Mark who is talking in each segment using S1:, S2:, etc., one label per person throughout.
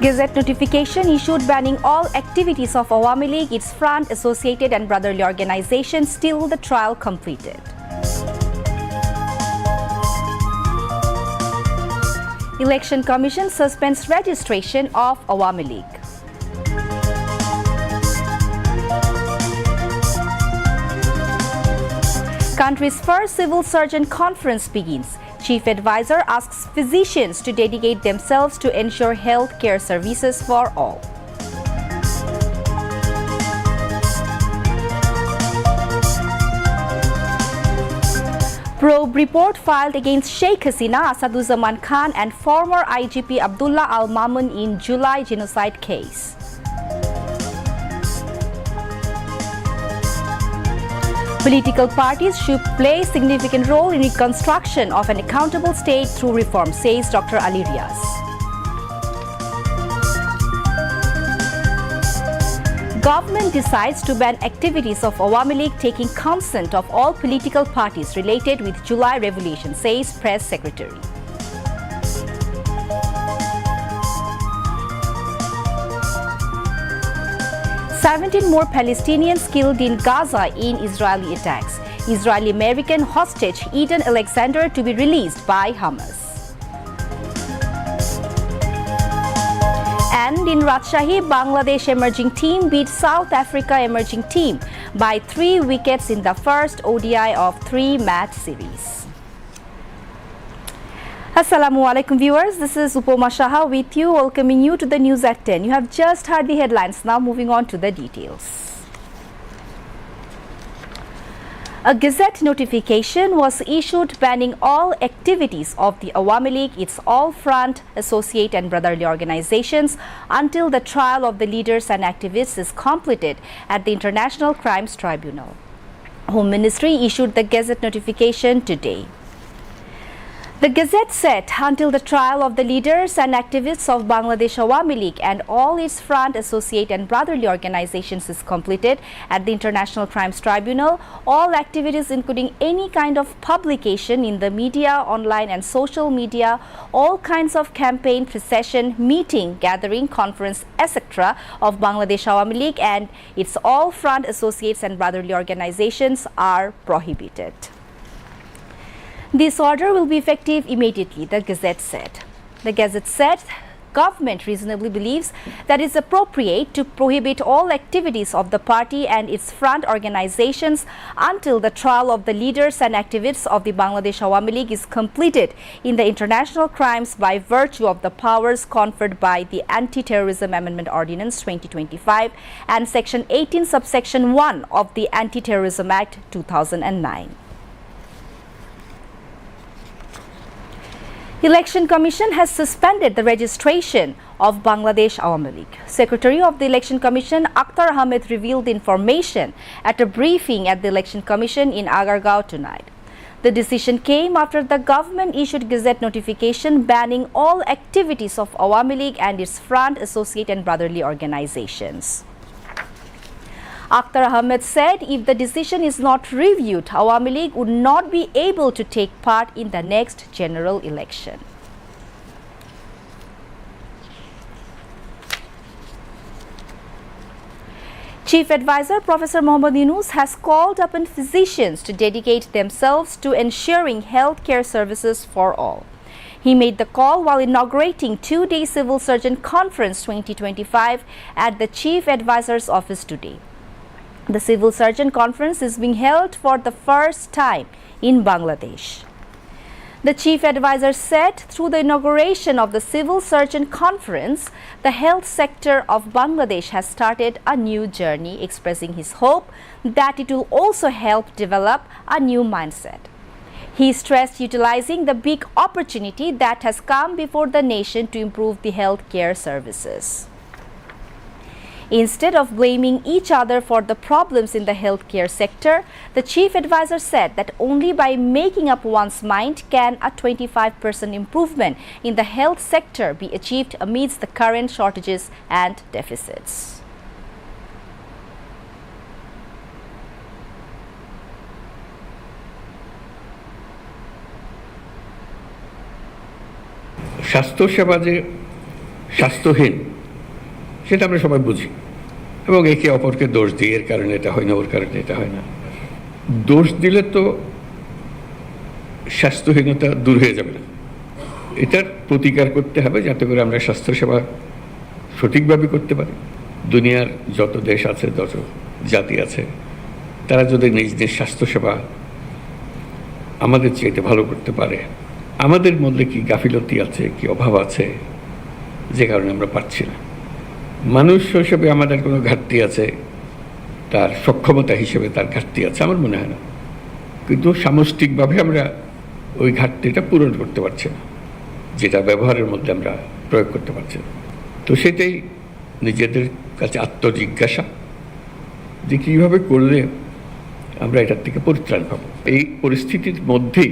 S1: Gazette notification issued banning all activities of Awami League, its front, associated and brotherly organizations till the trial completed. Election Commission suspends registration of Awami League. Country's first civil surgeon conference begins. Chief advisor asks physicians to dedicate themselves to ensure health care services for all. Probe report filed against Sheikh Hasina, Asaduzzaman Khan and former IGP Abdullah Al-Mamun in July genocide case. Political parties should play a significant role in reconstruction of an accountable state through reform, says Dr. Ali Riaz. Government decides to ban activities of Awami League taking consent of all political parties related with July revolution, says Press Secretary. "17 more Palestinians killed in Gaza in Israeli attacks. Israeli-American hostage Eden Alexander to be released by Hamas." And in Rajshahi, Bangladesh emerging team beat South Africa emerging team by 3 wickets in the first ODI of 3-match series. Assalamu alaikum viewers, this is Upoma Shaha with you, welcoming you to the news at 10. You have just heard the headlines, now moving on to the details. A Gazette notification was issued banning all activities of the Awami League, its all-front, associate and brotherly organizations until the trial of the leaders and activists is completed at the International Crimes Tribunal. Home Ministry issued the Gazette notification today. The Gazette said until the trial of the leaders and activists of Bangladesh Awami League and all its front, associate and brotherly organizations is completed at the International Crimes Tribunal, all activities including any kind of publication in the media, online and social media, all kinds of campaign, procession, meeting, gathering, conference, etc. of Bangladesh Awami League and its all front, associates and brotherly organizations are prohibited. This order will be effective immediately, the Gazette said. The Gazette said government reasonably believes that it's appropriate to prohibit all activities of the party and its front organizations until the trial of the leaders and activists of the Bangladesh Awami League is completed in the international crimes by virtue of the powers conferred by the Anti-Terrorism Amendment Ordinance 2025 and Section 18 subsection 1 of the Anti-Terrorism Act 2009. Election Commission has suspended the registration of Bangladesh Awami League. Secretary of the Election Commission Akhtar Ahmed revealed the information at a briefing at the Election Commission in Agargaon tonight. The decision came after the government issued Gazette notification banning all activities of Awami League and its front, associate and brotherly organizations. Akhtar Ahmed said if the decision is not reviewed, Awami League would not be able to take part in the next general election. Chief Advisor Professor Mohammad Yunus has called upon physicians to dedicate themselves to ensuring health care services for all. He made the call while inaugurating 2-day Civil Surgeon Conference 2025 at the Chief Advisor's office today. The Civil Surgeon Conference is being held for the first time in Bangladesh. The Chief Advisor said through the inauguration of the Civil Surgeon Conference, the health sector of Bangladesh has started a new journey, expressing his hope that it will also help develop a new mindset. He stressed utilizing the big opportunity that has come before the nation to improve the health care services. Instead of blaming each other for the problems in the healthcare sector, the Chief Advisor said that only by making up one's mind can a 25% improvement in the health sector be achieved amidst the current shortages and deficits.
S2: স্বাস্থ্যসেবা যে স্বাস্থ্যহীন সেটা আমরা সবাই বুঝি এবং একে অপরকে দোষ দিই, এর কারণে এটা হয় না, ওর কারণে এটা হয় না। দোষ দিলে তো স্বাস্থ্যহীনতা দূর হয়ে যাবে না। এটার প্রতিকার করতে হবে যাতে করে আমরা স্বাস্থ্যসেবা সঠিকভাবে করতে পারি। দুনিয়ার যত দেশ আছে, যত জাতি আছে, তারা যদি নিজ নিজ স্বাস্থ্যসেবা আমাদের চাইতে ভালো করতে পারে, আমাদের মধ্যে কি গাফিলতি আছে, কি অভাব আছে যে কারণে আমরা পারছি না। মানুষ হিসেবে আমাদের কোনো ঘাটতি আছে, তার সক্ষমতা হিসেবে তার ঘাটতি আছে, আমার মনে হয় না। কিন্তু সামষ্টিকভাবে আমরা ওই ঘাটতিটা পূরণ করতে পারছি না, যেটা ব্যবহারের মধ্যে আমরা প্রয়োগ করতে পারছি না। তো সেটাই নিজেদের কাছে আত্মজিজ্ঞাসা যে কীভাবে করলে আমরা এটার থেকে পরিত্রাণ পাব। এই পরিস্থিতির মধ্যেই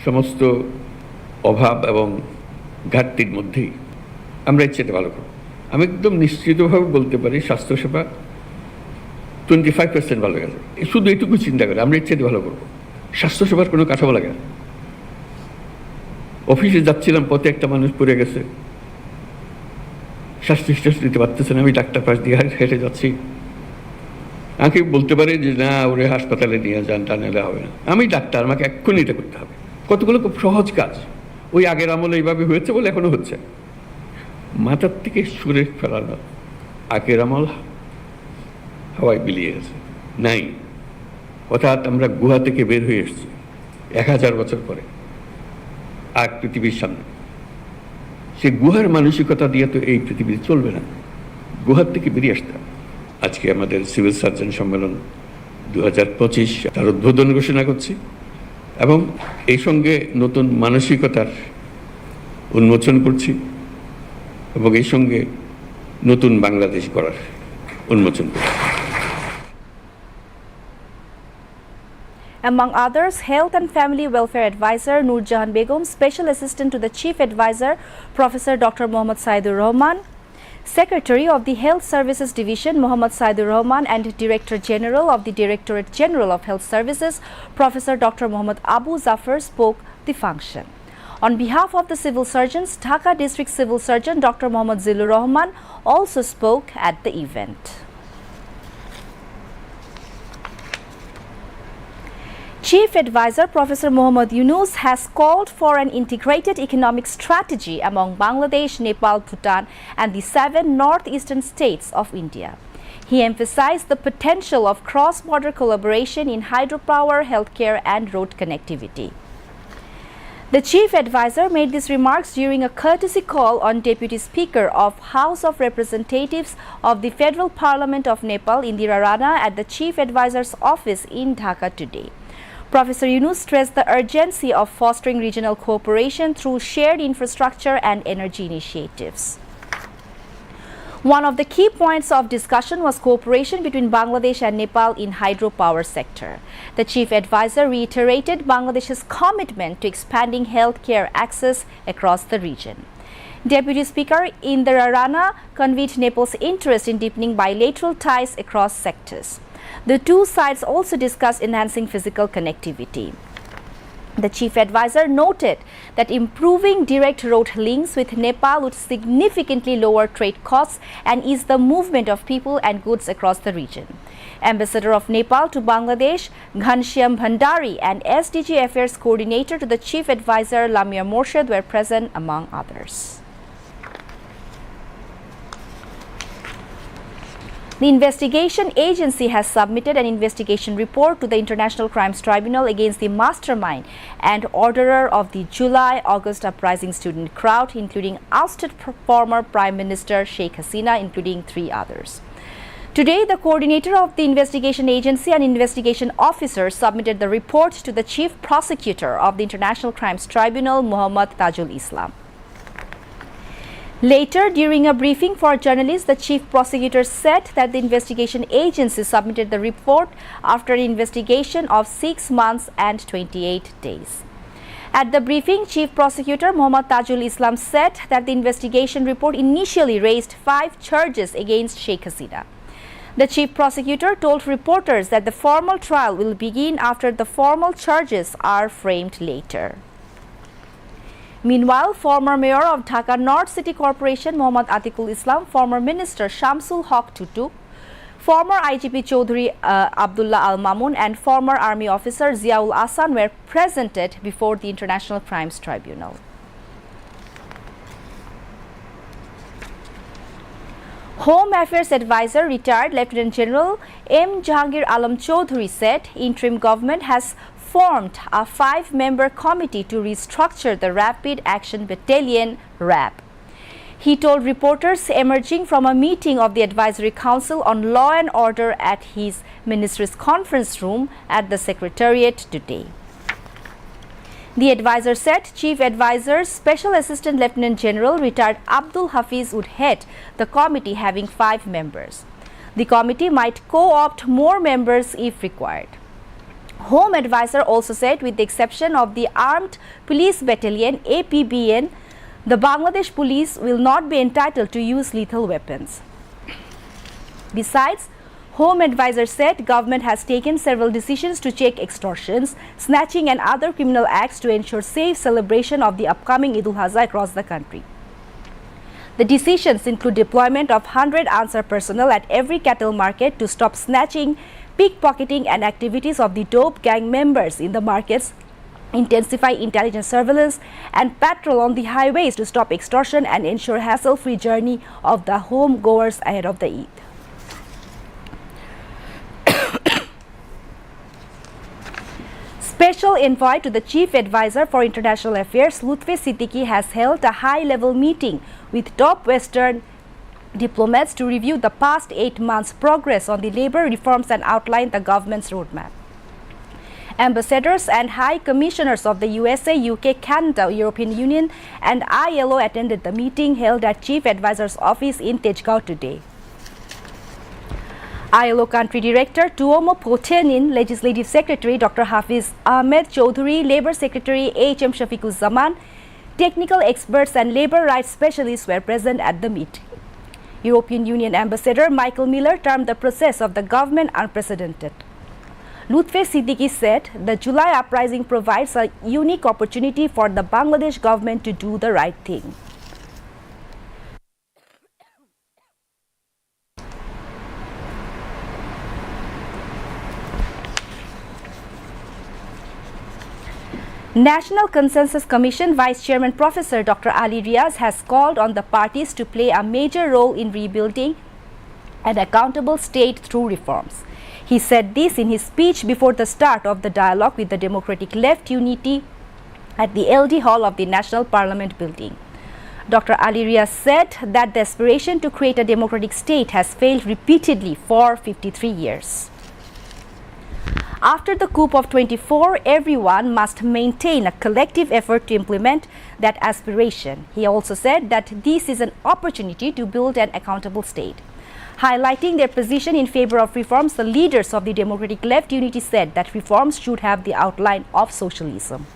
S2: সমস্ত অভাব এবং ঘাটতির মধ্যেই আমরা এর চেয়ে ভালো করব। আমি একদম নিশ্চিতভাবে বলতে পারি স্বাস্থ্যসেবা 25% ভালো গেছে। শুধু এইটুকু চিন্তা করে আমরা এর চেয়ে ভালো করবো। স্বাস্থ্যসেবার কোনো কাঠামো লাগে না। অফিসে যাচ্ছিলাম, পথে একটা মানুষ পড়ে গেছে, শ্বাস নিঃশ্বাস নিতে পারতেছে না, আমি ডাক্তার পাশ দিয়ে হেঁটে যাচ্ছি, আমাকে বলতে পারে যে না, ওরে হাসপাতালে নিয়ে যান, তা নিলে হবে না। আমি ডাক্তার, আমাকে এক্ষুনি এটা করতে হবে। কতগুলো খুব সহজ কাজ, ওই আগের আমলে এইভাবে হয়েছে বলে এখনো হচ্ছে। মাথার থেকে সুরে ফেলানো আগের আমল হাওয়ায় বিলিয়ে গেছে, নাই। অর্থাৎ আমরা গুহা থেকে বের হয়ে এসেছি 1000 বছর পরে, আর পৃথিবীর সামনে। সে গুহার মানসিকতা দিয়ে তো এই পৃথিবী চলবে না, গুহার থেকে বেরিয়ে আসতে হবে। আজকে আমাদের সিভিল সার্জন সম্মেলন 2025 তার উদ্বোধন ঘোষণা করছি এবং এই সঙ্গে নতুন মানসিকতার উন্মোচন করছি এবং এই সঙ্গে নতুন বাংলাদেশ গড়ার উন্মোচন করছি।
S1: Among others, Health and Family Welfare Advisor Nur Jahan Begum, Special Assistant to the Chief Advisor Professor Dr. Mohammad Saidur Rahman, Secretary of the Health Services Division Mohammad Saidur Rahman and Director General of the Directorate General of Health Services Professor Dr. Mohammad Abu Zafar spoke the function. On behalf of the civil surgeons, Dhaka District Civil Surgeon Dr. Mohammad Zilur Rahman also spoke at the event. Chief Advisor Professor Muhammad Yunus has called for an integrated economic strategy among Bangladesh, Nepal, Bhutan and the 7 northeastern states of India. He emphasized the potential of cross-border collaboration in hydropower, healthcare and road connectivity. The Chief Advisor made these remarks during a courtesy call on Deputy Speaker of House of Representatives of the Federal Parliament of Nepal, Indira Rana, at the Chief Advisor's office in Dhaka today. Professor Yunus stressed the urgency of fostering regional cooperation through shared infrastructure and energy initiatives. One of the key points of discussion was cooperation between Bangladesh and Nepal in hydropower sector. The Chief Advisor reiterated Bangladesh's commitment to expanding healthcare access across the region. Deputy Speaker Indira Rana conveyed Nepal's interest in deepening bilateral ties across sectors. The two sides also discussed enhancing physical connectivity. The Chief Advisor noted that improving direct road links with Nepal would significantly lower trade costs and ease the movement of people and goods across the region. Ambassador of Nepal to Bangladesh, Ghanshyam Bhandari, and SDG Affairs Coordinator to the Chief Advisor, Lamia Morshed, were present among others. The investigation agency has submitted an investigation report to the International Crimes Tribunal against the mastermind and orderer of the July-August uprising student crowd, including ousted former Prime Minister Sheikh Hasina, including 3 others. Today, the coordinator of the investigation agency and investigation officer submitted the report to the Chief Prosecutor of the International Crimes Tribunal, Muhammad Tajul Islam. Later, during a briefing for journalists, the Chief Prosecutor said that the investigation agency submitted the report after an investigation of 6 months and 28 days. At the briefing, Chief Prosecutor Muhammad Tajul Islam said that the investigation report initially raised 5 charges against Sheikh Hasina. The Chief Prosecutor told reporters that the formal trial will begin after the formal charges are framed later. Meanwhile, former Mayor of Dhaka North City Corporation Mohammad Atikul Islam, former Minister Shamsul Haq Tutu, former IGP Chaudhry Abdullah Al Mamun and former Army officer Ziaul Ahsan were presented before the International Crimes Tribunal. Home Affairs Advisor retired Lieutenant General M. Jahangir Alam Chaudhry said interim government has formed a 5-member committee to restructure the Rapid Action Battalion RAB. He told reporters emerging from a meeting of the Advisory Council on Law and Order at his Ministry's conference room at the Secretariat today. The advisor said Chief Advisor Special Assistant Lieutenant General retired Abdul Hafiz would head the committee having 5 members. The committee might co-opt more members if required. Home Advisor also said with the exception of the Armed Police Battalion APBN, the Bangladesh Police will not be entitled to use lethal weapons. Besides, Home Advisor said government has taken several decisions to check extortions, snatching and other criminal acts to ensure safe celebration of the upcoming Eid al-Adha across the country. The decisions include deployment of 100 Ansar personnel at every cattle market to stop snatching, pickpocketing and activities of the dope gang members in the markets, intensify intelligence surveillance and patrol on the highways to stop extortion and ensure hassle-free journey of the home goers ahead of the Eid. Special envoy to the Chief Advisor for International Affairs, Lutfi Siddiqui, has held a high-level meeting with top Western diplomats to review the past 8 months' progress on the labor reforms and outline the government's roadmap. Ambassadors and High Commissioners of the USA, UK, Canada, European Union and ILO attended the meeting held at Chief Advisor's office in Tejgaon today. ILO Country Director Tuomo Potenin, Legislative Secretary Dr. Hafiz Ahmed Chaudhry, Labour Secretary H.M. Shafiquzzaman, technical experts and labour rights specialists were present at the meeting. European Union Ambassador Michael Miller termed the process of the government unprecedented. Lutfi Siddiqui said the July uprising provides a unique opportunity for the Bangladesh government to do the right thing. National Consensus Commission Vice Chairman Professor Dr. Ali Riaz has called on the parties to play a major role in rebuilding an accountable state through reforms. He said this in his speech before the start of the dialogue with the Democratic Left Unity at the LD Hall of the National Parliament building. Dr. Ali Riaz said that the aspiration to create a democratic state has failed repeatedly for 53 years. After the coup of 24, everyone must maintain a collective effort to implement that aspiration. He also said that this is an opportunity to build an accountable state. Highlighting their position in favor of reforms, the leaders of the Democratic Left Unity said that reforms should have the outline of socialism.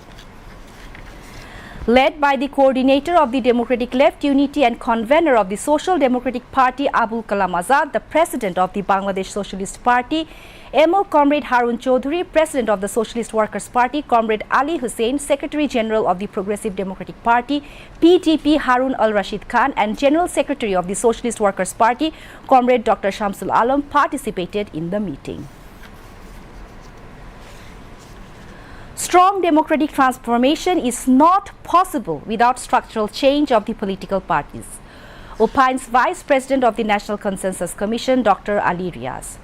S1: Led by the coordinator of the Democratic Left Unity and convener of the Social Democratic Party, Abul Kalam Azad, the president of the Bangladesh Socialist Party, ML Comrade Harun Chaudhry, president of the Socialist Workers' Party, Comrade Ali Hussein, Secretary General of the Progressive Democratic Party, PDP Harun al-Rashid Khan, and General Secretary of the Socialist Workers' Party, Comrade Dr. Shamsul Alam, participated in the meeting. Strong democratic transformation is not possible without structural change of the political parties, opines Vice President of the National Consensus Commission, Dr. Ali Riaz.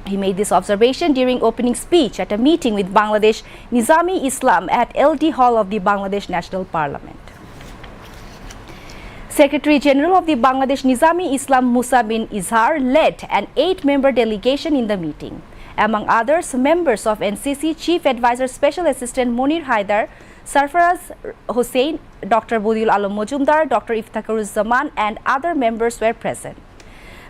S1: He made this observation during opening speech at a meeting with Bangladesh Nizami Islam at LD Hall of the Bangladesh National Parliament. Secretary General of the Bangladesh Nizami Islam Musa bin Izhar led an 8-member delegation in the meeting. Among others, members of NCC Chief Advisor Special Assistant Monir Haidar, Sarfaraz Hossain, Dr. Bodiul Alam Mojumdar, Dr. Iftakharuzzaman and other members were present.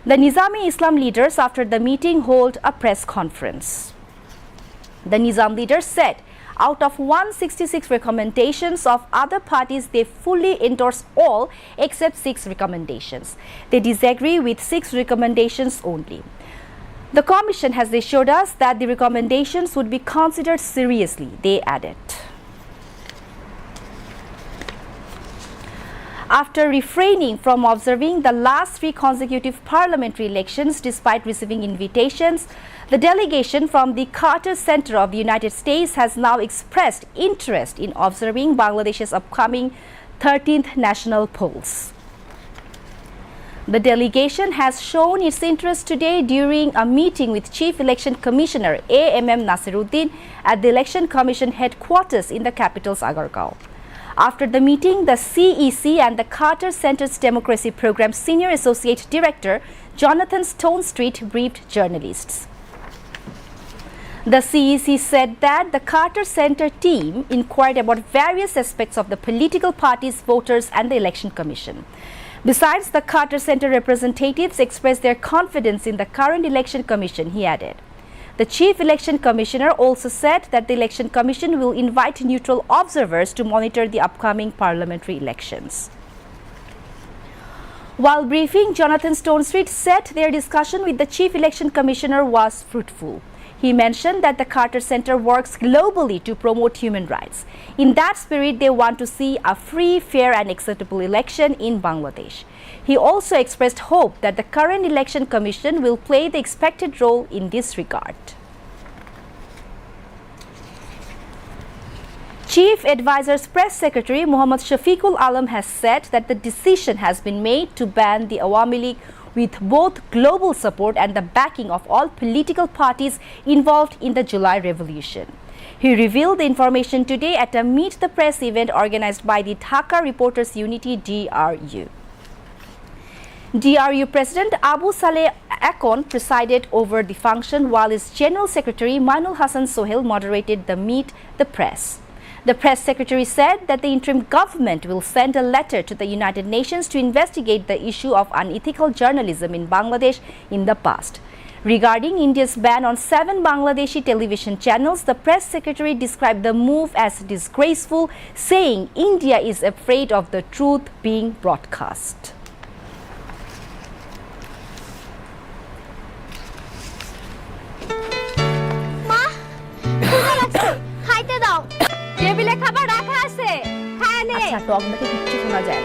S1: The Nizami Islam leaders after the meeting held a press conference. The Nizam leaders said out of 166 recommendations of other parties, they fully endorse all except 6 recommendations. They disagree with 6 recommendations only. The Commission has assured us that the recommendations would be considered seriously, they added. After refraining from observing the last 3 consecutive parliamentary elections despite receiving invitations, the delegation from the Carter Center of the United States has now expressed interest in observing Bangladesh's upcoming 13th national polls. The delegation has shown its interest today during a meeting with Chief Election Commissioner A.M.M. Nasiruddin at the Election Commission headquarters in the capital's Agargaon. After the meeting, the CEC and the Carter Center's Democracy Program Senior Associate Director Jonathan Stonestreet briefed journalists. The CEC said that the Carter Center team inquired about various aspects of the political parties, voters, and the Election Commission. Besides, the Carter Center representatives expressed their confidence in the current Election Commission, he added. The Chief Election Commissioner also said that the Election Commission will invite neutral observers to monitor the upcoming parliamentary elections. While briefing, Jonathan Stonestreet said their discussion with the Chief Election Commissioner was fruitful. He mentioned that the Carter Center works globally to promote human rights. In that spirit, they want to see a free, fair and acceptable election in Bangladesh. He also expressed hope that the current Election Commission will play the expected role in this regard. Chief Advisor's Press Secretary Muhammad Shafiqul Alam has said that the decision has been made to ban the Awami League with both global support and the backing of all political parties involved in the July Revolution. He revealed the information today at a Meet the Press event organized by the Dhaka Reporters Unity DRU. DRU President Abu Saleh Akon presided over the function while his General Secretary Mainul Hassan Sohail moderated the Meet the Press. The press secretary said that the interim government will send a letter to the United Nations to investigate the issue of unethical journalism in Bangladesh in the past. Regarding India's ban on 7 Bangladeshi television channels, the press secretary described the move as disgraceful, saying India is afraid of the truth being broadcast.
S3: টেবিলে খাবার রাখা আছে খায় নে
S1: আচ্ছা টক নাকি কিচ্ছু শোনা যায় না।